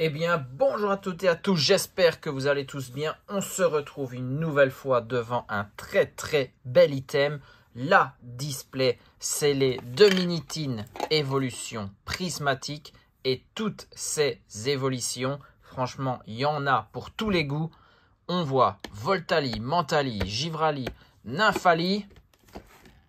Eh bien, bonjour à toutes et à tous, j'espère que vous allez tous bien. On se retrouve une nouvelle fois devant un très bel item, la display scellée de Minitin évolution prismatique et toutes ces évolutions. Franchement, il y en a pour tous les goûts. On voit Voltali, Mentali, Givrali, Nymphali,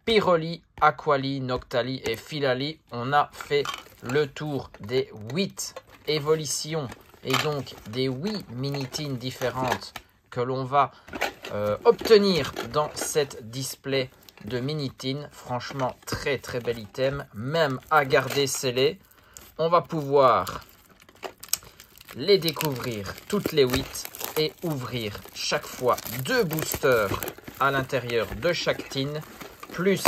Pyroli, Aquali, Noctali et Filali. On a fait le tour des 8 évolutions et donc des 8 Minitines différentes que l'on va obtenir dans cette display de Minitine. Franchement, très bel item, même à garder scellé. On va pouvoir les découvrir toutes les 8 et ouvrir chaque fois 2 boosters à l'intérieur de chaque tin, plus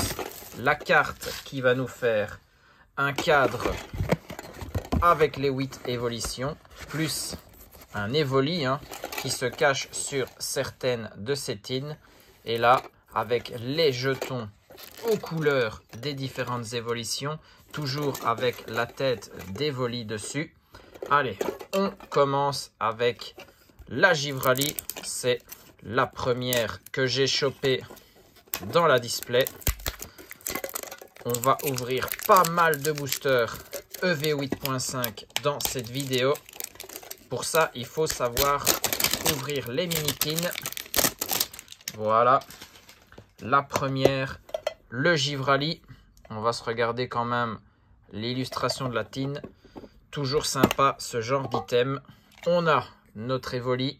la carte qui va nous faire un cadre avec les 8 évolutions, plus un évoli qui se cache sur certaines de ces tins. Et là, avec les jetons aux couleurs des différentes évolutions, toujours avec la tête d'évoli dessus. Allez, on commence avec la Givrali. C'est la première que j'ai chopée dans la display. On va ouvrir pas mal de boosters EV 8.5 dans cette vidéo. Pour ça, il faut savoir ouvrir les Minitines. Voilà. La première, le Givrali. On va se regarder quand même l'illustration de la tine. Toujours sympa ce genre d'item. On a notre évoli.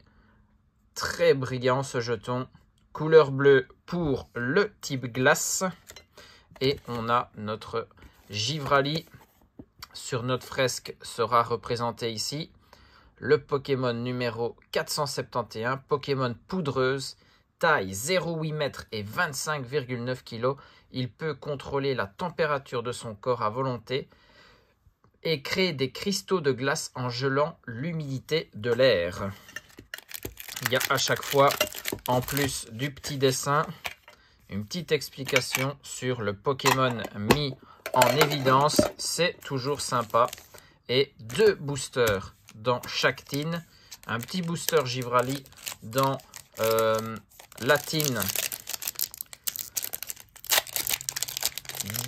Très brillant ce jeton. Couleur bleue pour le type glace. Et on a notre Givrali. Sur notre fresque sera représenté ici le Pokémon numéro 471, Pokémon poudreuse, taille 0,8 m et 25,9 kg. Il peut contrôler la température de son corps à volonté et créer des cristaux de glace en gelant l'humidité de l'air. Il y a à chaque fois, en plus du petit dessin, une petite explication sur le Pokémon mis en évidence. C'est toujours sympa. Et 2 boosters dans chaque tin. Un petit booster Givrali dans la tin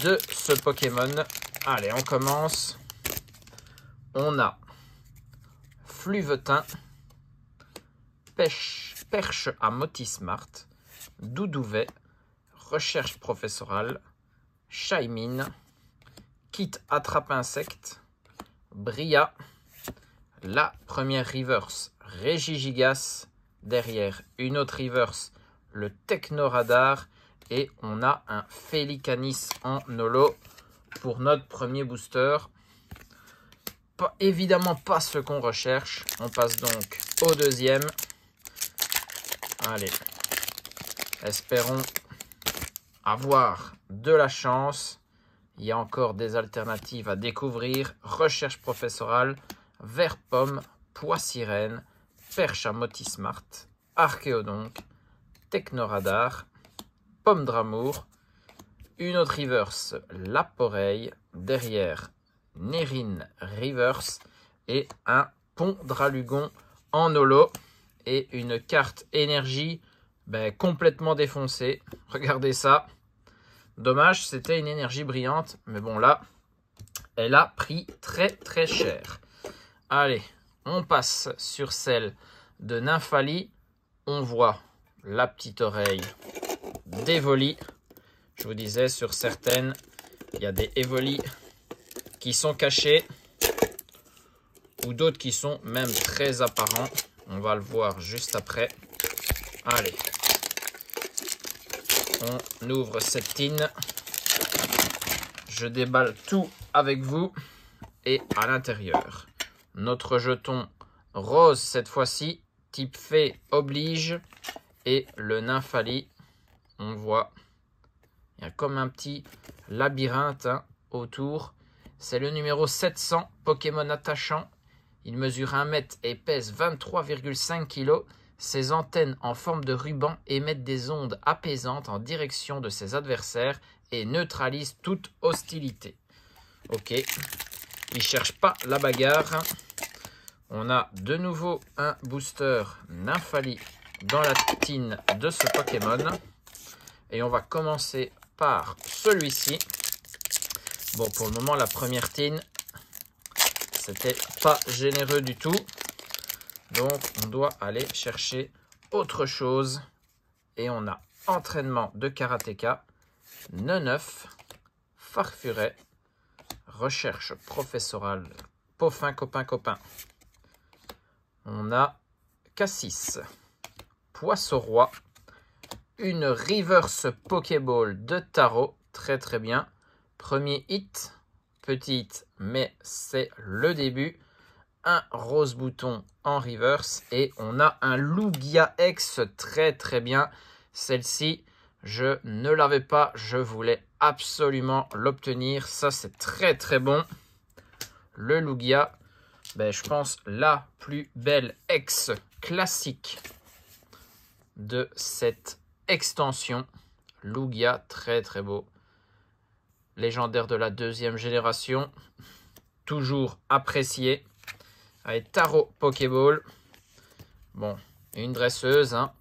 de ce Pokémon. Allez, on commence. On a Fluvetin, Perche à Motismart, Doudouvet, Recherche professorale, Shaymin, Kit attrape-insecte, Bria, la première reverse, Regigigas, derrière une autre reverse, le Technoradar, et on a un Félicanis en holo pour notre premier booster. Évidemment pas ce qu'on recherche. On passe donc au deuxième. Allez, espérons avoir de la chance. Il y a encore des alternatives à découvrir. Recherche professorale, Vert pomme, Pois sirène, Perche à Motismart, Archéodonte, Technoradar, Pomme d'amour, une autre reverse, Laporeille, derrière Nérine reverse et un Pont Dralugon en holo et une carte énergie complètement défoncée. Regardez ça. Dommage, c'était une énergie brillante, mais bon là, elle a pris très cher. Allez, on passe sur celle de Nymphali. On voit la petite oreille d'Evoli. Je vous disais, sur certaines, il y a des Evoli qui sont cachés ou d'autres qui sont même très apparents. On va le voir juste après. Allez, on ouvre cette tine. Je déballe tout avec vous. Et à l'intérieur, notre jeton rose cette fois-ci, type fée oblige. Et le Nymphali, on voit, il y a comme un petit labyrinthe autour. C'est le numéro 700, Pokémon attachant. Il mesure 1 m et pèse 23,5 kg. Ses antennes en forme de ruban émettent des ondes apaisantes en direction de ses adversaires et neutralisent toute hostilité. Ok, il ne cherche pas la bagarre. On a de nouveau un booster Nymphali dans la tin de ce Pokémon. Et on va commencer par celui-ci. Bon, pour le moment, la première tin, c'était pas généreux du tout. Donc, on doit aller chercher autre chose. Et on a entraînement de karatéka, Neneuf, Farfuret, recherche professorale, Poffin copain. On a Cassis, Poisson-Roi, une reverse Pokéball de Taro, très bien. Premier hit, petit hit, mais c'est le début. Un rose bouton en reverse et on a un Lugia X très bien. Celle-ci, je ne l'avais pas, je voulais absolument l'obtenir. Ça, c'est très bon. Le Lugia, je pense la plus belle X classique de cette extension. Lugia, très beau. Légendaire de la 2e génération, toujours apprécié. Allez, Taro Pokéball. Bon, une dresseuse, hein.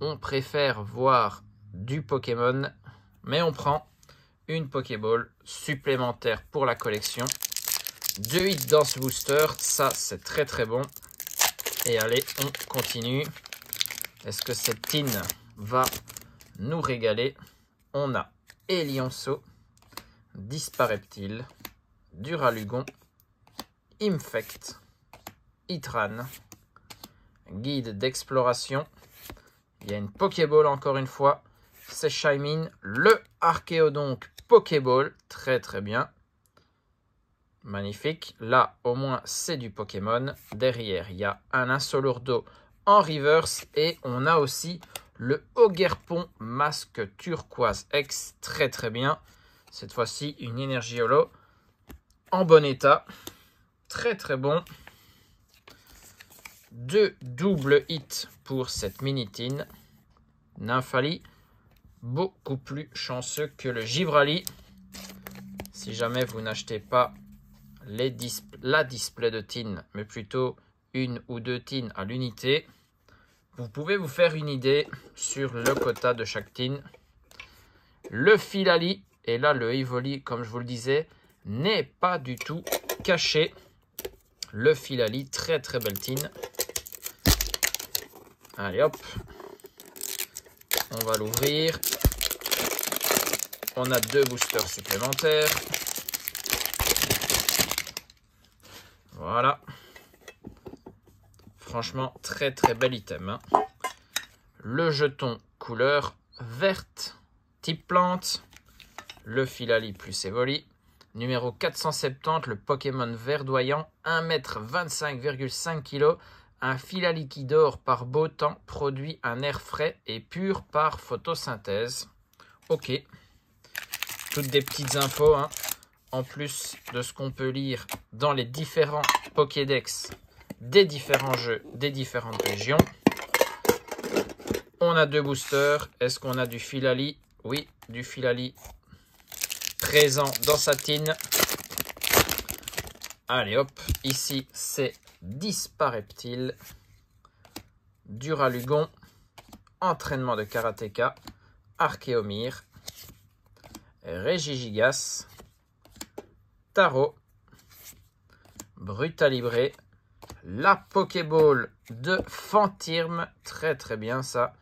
On préfère voir du Pokémon, mais on prend une Pokéball supplémentaire pour la collection. 2 hits dans ce booster, ça c'est très bon. Et allez, on continue. Est-ce que cette tin va nous régaler? On a Elionceau, Dispareptile, Duralugon, Infect, Itran, guide d'exploration. Il y a une Pokéball encore une fois. C'est Shaymin, le Archéodonc Pokéball. Très bien. Magnifique. Là, au moins, c'est du Pokémon. Derrière, il y a un Insolourdo en reverse. Et on a aussi le Ogerpon Masque Turquoise X. Très bien. Cette fois-ci, une énergie holo en bon état. Très bon. 2 doubles hits pour cette mini-tin. Nymphali, beaucoup plus chanceux que le Givrali. Si jamais vous n'achetez pas la display de tin, mais plutôt 1 ou 2 tins à l'unité, vous pouvez vous faire une idée sur le quota de chaque tin. Le Filali, et là le Evoli, comme je vous le disais, n'est pas du tout caché. Le Filali, très belle tin. Allez hop, on va l'ouvrir. On a 2 boosters supplémentaires. Voilà. Franchement, très bel item, hein. Le jeton couleur verte, type plante. Le Filali plus Evoli. Numéro 470, le Pokémon verdoyant, 1,25,5 kg. Un Filali qui dort par beau temps produit un air frais et pur par photosynthèse. Ok. Toutes des petites infos, hein, en plus de ce qu'on peut lire dans les différents Pokédex des différents jeux, des différentes régions. On a 2 boosters. Est-ce qu'on a du Filali? Oui, du Filali présent dans sa tin. Allez hop, ici c'est Dispareptile, Duralugon, entraînement de karatéka, Archéomir, Regigigas, Taro, Brutalibré, la Pokéball de Fantirme, très bien ça.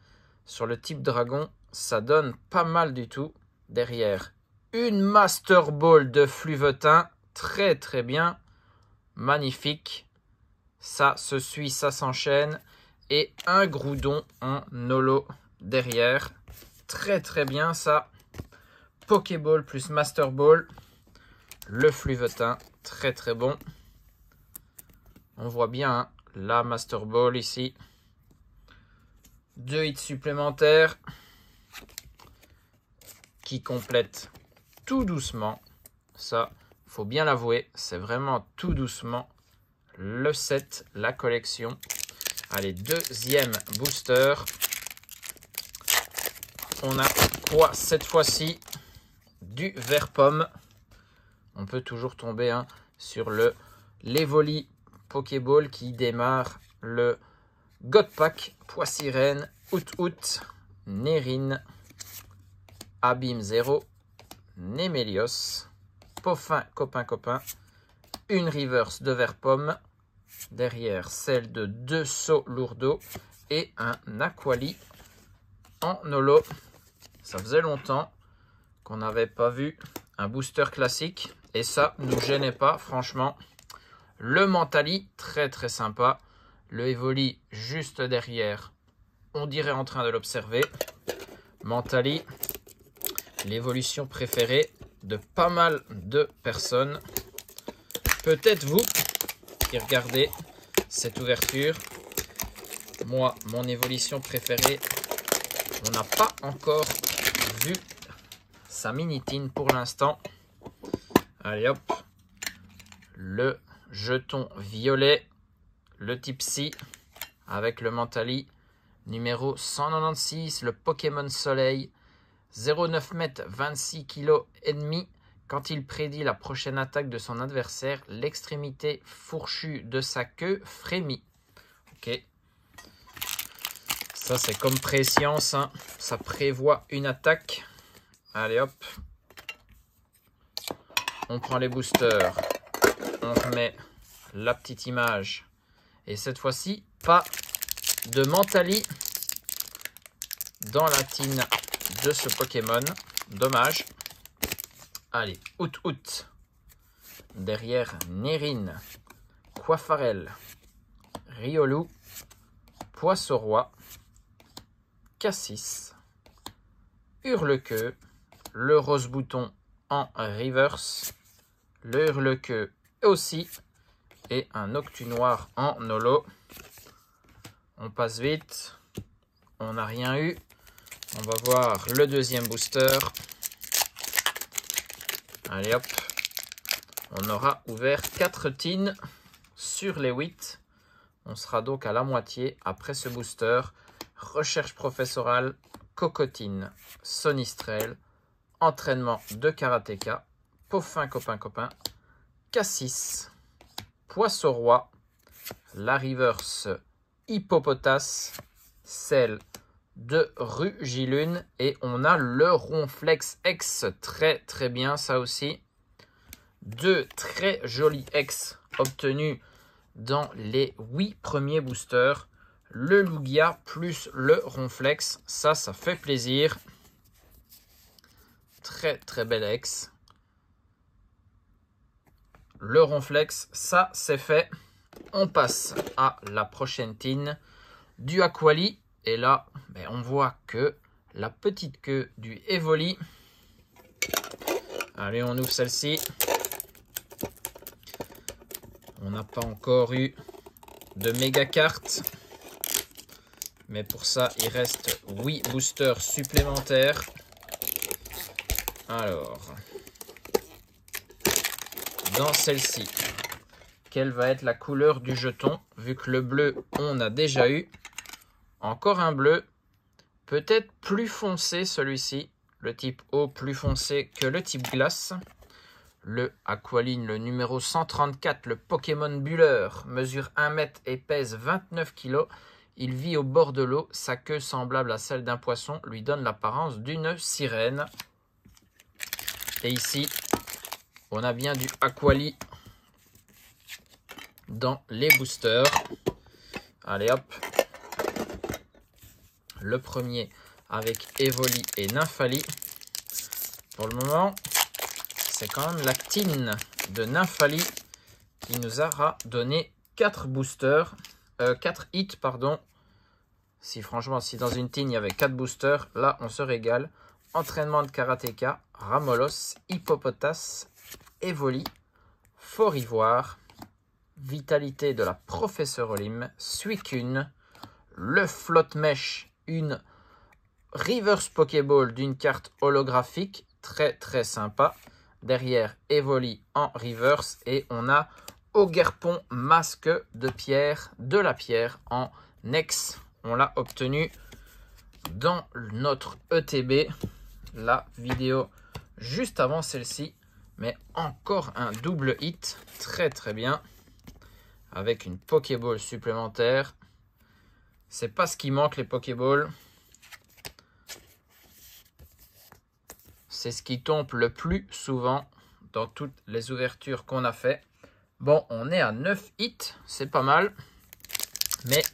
Sur le type dragon, ça donne pas mal du tout. Derrière, une Master Ball de Fluvetin, très bien, magnifique. Ça se suit, ça s'enchaîne. Et un Groudon en holo derrière. Très bien ça. Pokéball plus Master Ball. Le Fluvetin, très bon. On voit bien, hein, la Master Ball ici. 2 hits supplémentaires qui complètent tout doucement. Ça, faut bien l'avouer, c'est vraiment tout doucement le set, la collection. Allez, 2e booster. On a quoi cette fois-ci? Du vert pomme. On peut toujours tomber, hein, sur l'Evoli Pokéball qui démarre le God Pack, Poissirène, Out, Nérine, Abîme 0, Némélios, Poffin, copain, une reverse de Verpomme, derrière celle de 2 sauts lourdeaux et un Aquali en holo. Ça faisait longtemps qu'on n'avait pas vu un booster classique et ça ne nous gênait pas, franchement. Le Mentali, très très sympa. Le Evoli juste derrière, on dirait en train de l'observer. Mentali, l'évolution préférée de pas mal de personnes. Peut-être vous qui regardez cette ouverture. Moi, mon évolution préférée, on n'a pas encore vu sa Minitine pour l'instant. Allez hop, le jeton violet, le Tipsy avec le Mentali numéro 196, le Pokémon Soleil, 0,9 m, 26 kg et demi. Quand il prédit la prochaine attaque de son adversaire, l'extrémité fourchue de sa queue frémit. Ok. Ça, c'est comme préscience, hein. Ça prévoit une attaque. Allez, hop. On prend les boosters. On remet la petite image. Et cette fois-ci, pas de Mentali dans la tine de ce Pokémon. Dommage. Allez, Out. Derrière, Nérine, Coiffarel, Riolu, Poisson-Roi, Cassis, Hurlequeue, le Rose-Bouton en reverse, le Hurlequeue aussi, et un Octunoir en holo. On passe vite, on n'a rien eu. On va voir le deuxième booster. Allez hop, on aura ouvert 4 tines sur les 8. On sera donc à la moitié après ce booster. Recherche professorale, Cocotine, Sonistrel, entraînement de karatéka, Poffin, copain, Cassis, Poisson-Roi, la reverse Hippopotas, celle de Rugilune et on a le Ronflex X, très très bien ça aussi. 2 très jolis X obtenus dans les 8 premiers boosters. Le Lugia plus le Ronflex, ça fait plaisir. Très très bel X. Le Ronflex, ça c'est fait. On passe à la prochaine tine du Aquali. Et là, on voit que la petite queue du Evoli. Allez, on ouvre celle-ci. On n'a pas encore eu de méga carte. Mais pour ça, il reste 8 boosters supplémentaires. Alors, dans celle-ci, quelle va être la couleur du jeton? Vu que le bleu, on a déjà eu. Encore un bleu, peut-être plus foncé celui-ci, le type eau plus foncé que le type glace. Le Aqualine, le numéro 134, le Pokémon bulleur, mesure 1 m et pèse 29 kg. Il vit au bord de l'eau, sa queue semblable à celle d'un poisson lui donne l'apparence d'une sirène. Et ici, on a bien du Aquali dans les boosters. Allez hop. Le premier avec Evoli et Nymphali. Pour le moment, c'est quand même la tine de Nymphali qui nous aura donné 4 boosters, 4 hits, pardon. Si franchement, si dans une tine il y avait 4 boosters, là on se régale. Entraînement de karatéka, Ramolos, Hippopotas, Evoli, Fort Ivoire, Vitalité de la Professeure Olim, Suicune, le Flotte Mèche, une reverse Pokéball d'une carte holographique, très très sympa. Derrière, Evoli en reverse et on a Ogerpon, masque de pierre, de la pierre en Nex. On l'a obtenu dans notre ETB, la vidéo juste avant celle-ci, mais encore un double hit, très très bien. avec une Pokéball supplémentaire. C'est pas ce qui manque, les Pokéballs. C'est ce qui tombe le plus souvent dans toutes les ouvertures qu'on a fait. Bon, on est à 9 hits, c'est pas mal. Mais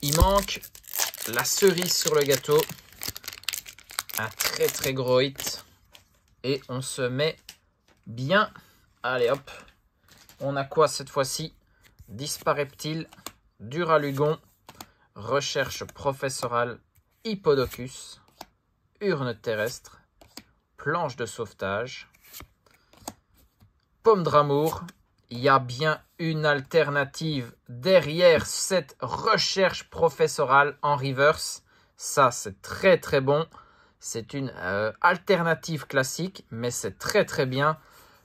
il manque la cerise sur le gâteau. Un très très gros hit. Et on se met bien. Allez hop. On a quoi cette fois-ci? Dispareptile, Duralugon, Recherche professorale, Hippodocus, Urne terrestre, Planche de sauvetage, Pomme d'amour. Il y a bien une alternative derrière cette recherche professorale en reverse. Ça, c'est très très bon. C'est une alternative classique, mais c'est très très bien.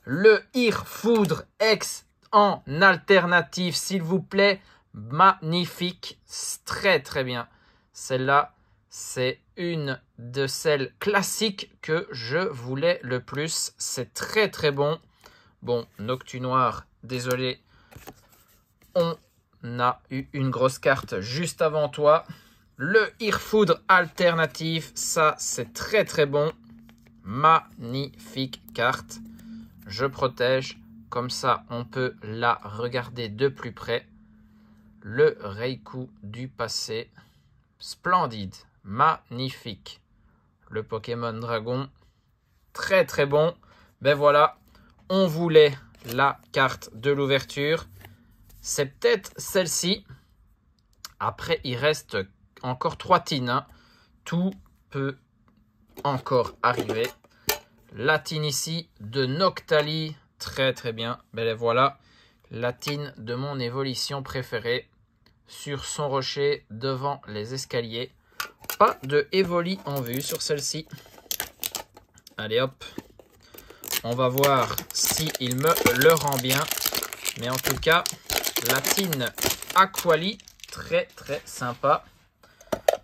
Le Irfoudre X en alternative, s'il vous plaît. Magnifique. Très très bien. Celle-là, c'est une de celles classiques que je voulais le plus. C'est très très bon. Bon, Noctunoir, désolé. On a eu une grosse carte juste avant toi. Le Irfoudre alternatif, ça c'est très très bon. Magnifique carte. Je protège. Comme ça, on peut la regarder de plus près. Le Reiku du passé. Splendide. Magnifique. Le Pokémon Dragon. Très très bon. Ben voilà. On voulait la carte de l'ouverture. C'est peut-être celle-ci. Après, il reste encore 3 tines. Hein. Tout peut encore arriver. La tine ici de Noctali. Très très bien. Ben les voilà. La tine de mon évolution préférée. Sur son rocher devant les escaliers. Pas de Evoli en vue sur celle-ci. Allez hop. On va voir si il me le rend bien. Mais en tout cas, la tine Aquali, très très sympa.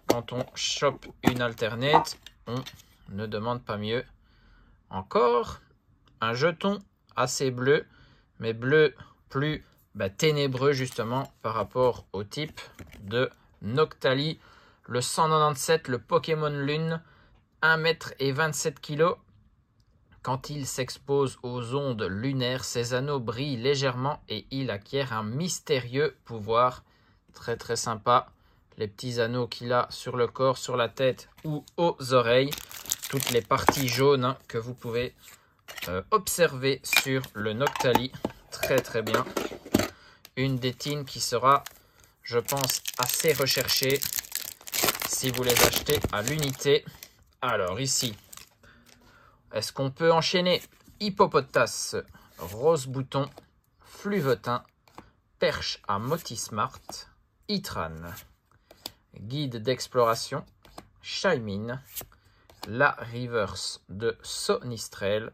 Quand on chope une alternate, on ne demande pas mieux. Encore un jeton assez bleu, mais bleu plus ténébreux justement par rapport au type de Noctali. Le 197, le Pokémon Lune, 1,27 m. Quand il s'expose aux ondes lunaires, ses anneaux brillent légèrement et il acquiert un mystérieux pouvoir. Très très sympa. Les petits anneaux qu'il a sur le corps, sur la tête ou aux oreilles. Toutes les parties jaunes que vous pouvez observer sur le Noctali. Très très bien. Une des tines qui sera, je pense, assez recherchée si vous les achetez à l'unité. Alors ici, est-ce qu'on peut enchaîner Hippopotas, Rose Bouton, Fluvetin, Perche à Motismart, Itran, Guide d'exploration, Shaymin, la Reverse de Sonistrel,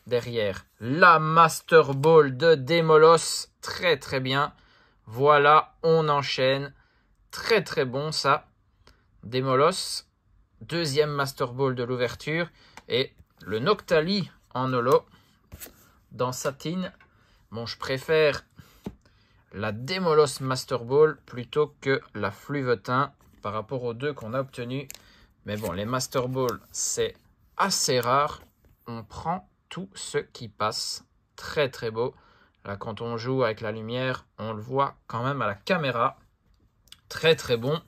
derrière la Master Ball de Démolos, très très bien. Voilà, on enchaîne, très très bon ça. Démolos, deuxième Master Ball de l'ouverture et le Noctali en holo dans Satine. Bon, je préfère la Démolos Master Ball plutôt que la Fluvetin par rapport aux deux qu'on a obtenus. Mais bon, les Master Ball, c'est assez rare. On prend tout ce qui passe. Très très beau. Là, quand on joue avec la lumière, on le voit quand même à la caméra. Très très bon.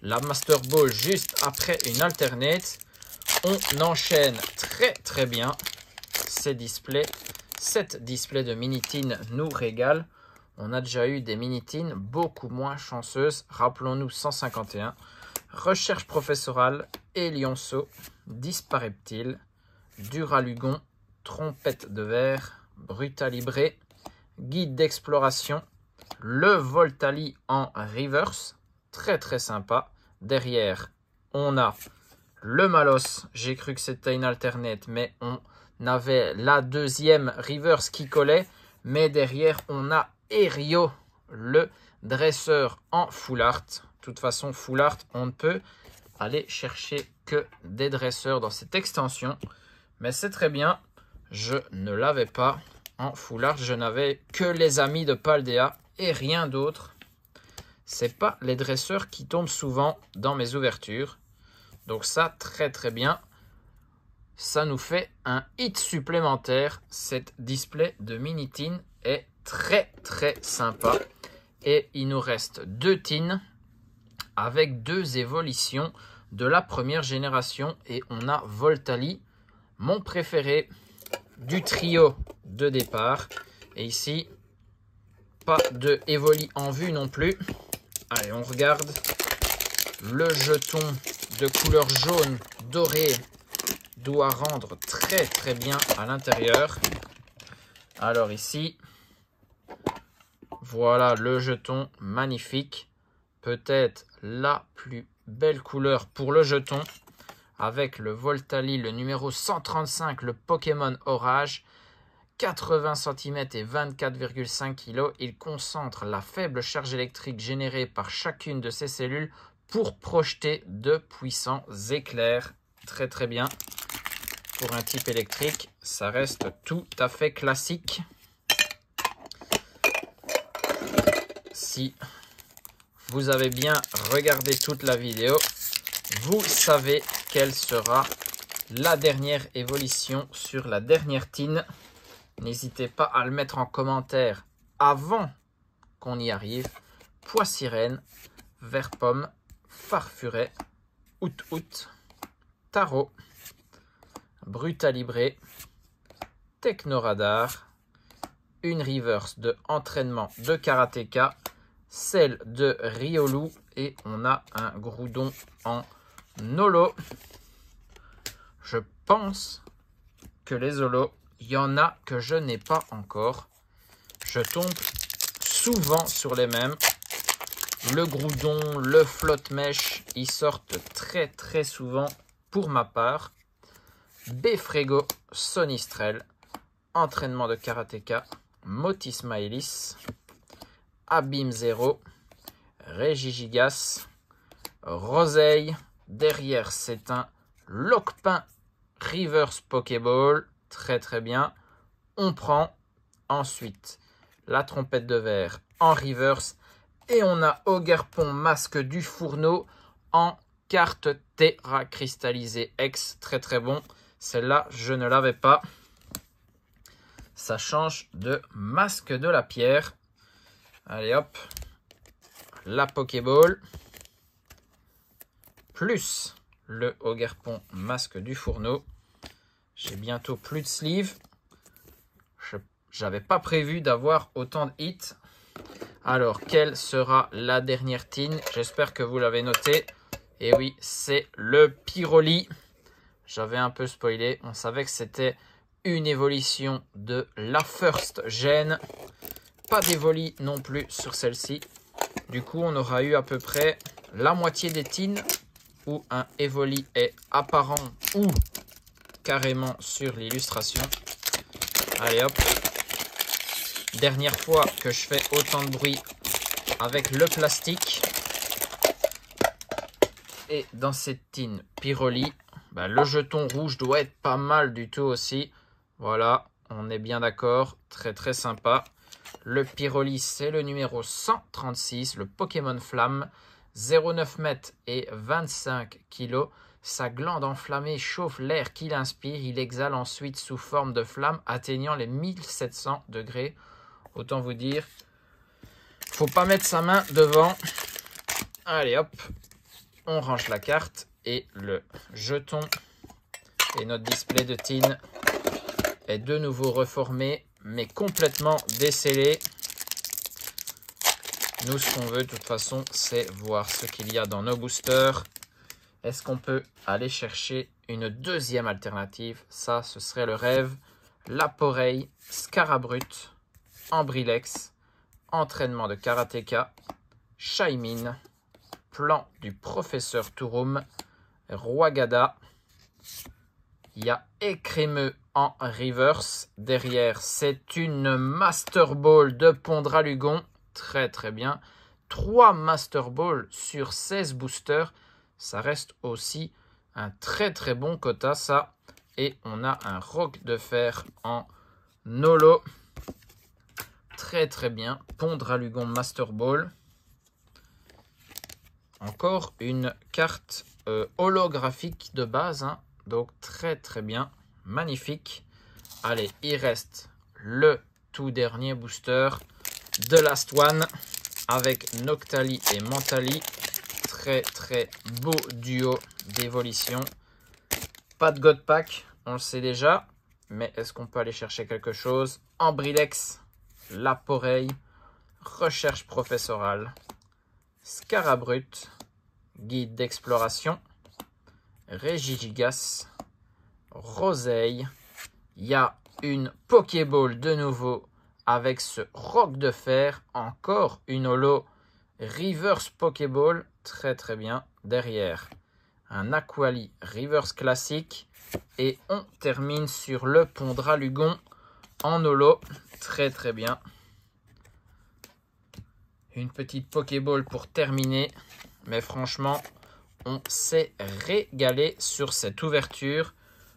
La Master Ball juste après une alternate. On enchaîne très très bien ces displays. Cette display de Minitine nous régale. On a déjà eu des Minitines beaucoup moins chanceuses. Rappelons-nous 151. Recherche professorale, Elionceau, Dispareptile, Duralugon, Trompette de verre, Brutalibré, Guide d'exploration, le Voltali en reverse. Très très sympa. Derrière, on a le Malos. J'ai cru que c'était une alternate, mais on avait la deuxième reverse qui collait. Mais derrière, on a Erio, le dresseur en full art. De toute façon, full art, on ne peut aller chercher que des dresseurs dans cette extension. Mais c'est très bien. Je ne l'avais pas en full art. Je n'avais que les amis de Paldea. et rien d'autre. C'est pas les dresseurs qui tombent souvent dans mes ouvertures. Donc ça, très très bien. Ça nous fait un hit supplémentaire. Cette display de mini tin est très très sympa. Et il nous reste 2 tins avec 2 évolutions de la première génération. Et on a Voltali, mon préféré du trio de départ. Et ici, pas de Evoli en vue non plus. Allez, on regarde le jeton de couleur jaune doré doit rendre très très bien à l'intérieur. Alors ici, voilà le jeton magnifique. Peut-être la plus belle couleur pour le jeton. Avec le Voltali, le numéro 135, le Pokémon Orage. 80 cm et 24,5 kg. Il concentre la faible charge électrique générée par chacune de ses cellules pour projeter de puissants éclairs. Très très bien. Pour un type électrique, ça reste tout à fait classique. Si vous avez bien regardé toute la vidéo, vous savez quelle sera la dernière évolution sur la dernière tin. N'hésitez pas à le mettre en commentaire avant qu'on y arrive. Pois sirène, vert pomme, farfuret, out, tarot, brutalibré, technoradar, une reverse de entraînement de karatéka, celle de Riolu et on a un groudon en holo. Je pense que les holos, il y en a que je n'ai pas encore. Je tombe souvent sur les mêmes. Le groudon, le flotte-mèche, ils sortent très très souvent pour ma part. Befrego, Sonistrel, entraînement de karatéka, Motismaelis, Abîme Zero, Regigigas, Roseille. Derrière, c'est un Lockpin Reverse Pokéball. Très très bien. On prend ensuite la trompette de verre en reverse. Et on a Ogerpon Masque du Fourneau en carte Terra cristallisée X. Très très bon. Celle-là, je ne l'avais pas. Ça change de Masque de la Pierre. Allez hop. La Pokéball. Plus le Ogerpon Masque du Fourneau. J'ai bientôt plus de sleeves. J'avais pas prévu d'avoir autant de hits. Alors, quelle sera la dernière tin? J'espère que vous l'avez noté. Et oui, c'est le Pyroli. J'avais un peu spoilé. On savait que c'était une évolution de la First Gen. Pas d'évoli non plus sur celle-ci. Du coup, on aura eu à peu près la moitié des tins où un évoli est apparent ou carrément sur l'illustration. Allez hop. Dernière fois que je fais autant de bruit avec le plastique. Et dans cette tin Pyroli, le jeton rouge doit être pas mal du tout aussi. Voilà, on est bien d'accord. Très très sympa. Le Pyroli, c'est le numéro 136, le Pokémon Flamme. 0,9 m et 25 kg. Sa glande enflammée chauffe l'air qu'il inspire. Il exhale ensuite sous forme de flamme atteignant les 1700 degrés. Autant vous dire, faut pas mettre sa main devant. Allez hop, on range la carte et le jeton et notre display de tin est de nouveau reformé mais complètement décellé. Nous, ce qu'on veut de toute façon, c'est voir ce qu'il y a dans nos boosters. Est-ce qu'on peut aller chercher une deuxième alternative? Ça, ce serait le rêve. Laporeille, Scarabrut, Ambrilex, entraînement de karatéka, Shaymin, plan du professeur Touroum, Roagada. Il y a Écrémeux en reverse. Derrière, c'est une Master Ball de Pondralugon. Très très bien. 3 Master Ball sur 16 boosters. Ça reste aussi un très très bon quota ça. Et on a un Roc de Fer en holo. très très bien. Pont Dralugon Master Ball. Encore une carte holographique de base, hein. Donc très très bien, magnifique. Allez, il reste le tout dernier booster de Last One avec Noctali et Mentali. Très très beau duo d'évolution. Pas de God Pack, on le sait déjà. Mais est-ce qu'on peut aller chercher quelque chose? Ambrilex, Laporeille, Recherche professorale, Scarabrut, Guide d'exploration, Régigigas, Roseille. Il y a une Pokéball de nouveau avec ce Roc de Fer. Encore une holo Reverse Pokéball. Très très bien. Derrière, un Aquali Reverse classique. Et on termine sur le Pont Dralugon en holo. Très très bien. Une petite Pokéball pour terminer. Mais franchement, on s'est régalé sur cette ouverture.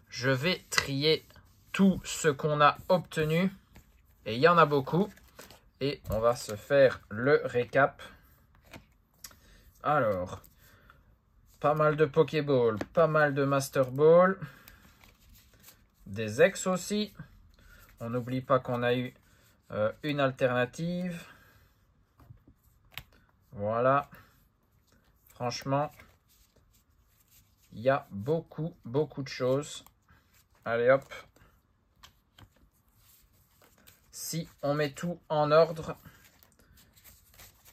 Je vais trier tout ce qu'on a obtenu. Et il y en a beaucoup. Et on va se faire le récap. Alors, pas mal de Pokéball, pas mal de Master Ball. Des ex aussi. On n'oublie pas qu'on a eu une alternative. Voilà. Franchement, il y a beaucoup de choses. Allez hop. Si on met tout en ordre,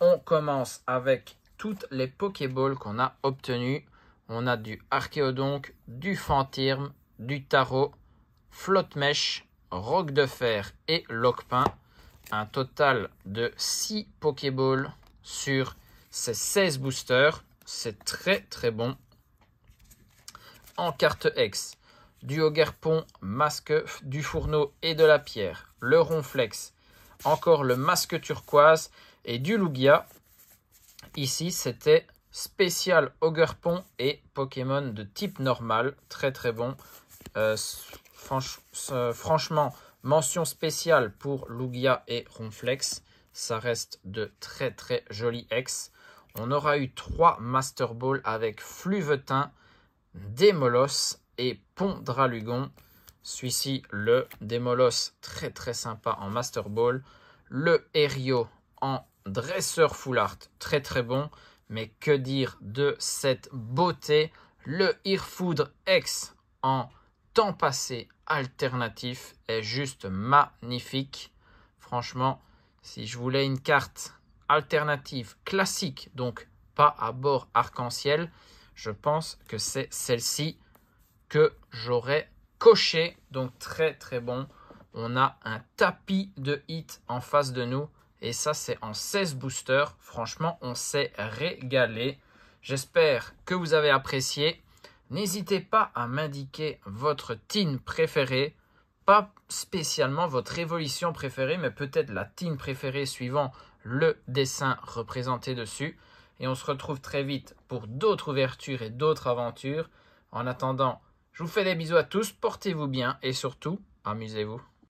on commence avec toutes les Pokéballs qu'on a obtenues. On a du Archéodonc, du Fantirme, du Tarot, Flotte-Mèche, Roc de Fer et Loquepin. Un total de 6 Pokéballs sur ces 16 boosters. C'est très très bon. En carte X, du Ogerpon, Masque, du Fourneau et de la Pierre. Le Ronflex, encore le Masque Turquoise et du Lugia. Ici, c'était spécial Ogerpon et Pokémon de type normal. Très très bon. Franchement, mention spéciale pour Lugia et Ronflex. Ça reste de très très jolis ex. On aura eu 3 Master Ball avec Fluvetin, Démolos et Pont Dralugon. Celui-ci, le Démolos, très très sympa en Master Ball. Le Erio en Dresseur Full Art, très très bon. Mais que dire de cette beauté? Le Irfoudre X en temps passé alternatif est juste magnifique. Franchement, si je voulais une carte alternative classique, donc pas à bord arc-en-ciel, je pense que c'est celle-ci que j'aurais coché. Donc très très bon. On a un tapis de hit en face de nous. Et ça, c'est en 16 boosters. Franchement, on s'est régalé. J'espère que vous avez apprécié. N'hésitez pas à m'indiquer votre team préféré. Pas spécialement votre évolution préférée, mais peut-être la team préférée suivant le dessin représenté dessus. Et on se retrouve très vite pour d'autres ouvertures et d'autres aventures. En attendant, je vous fais des bisous à tous, portez-vous bien et surtout, amusez-vous.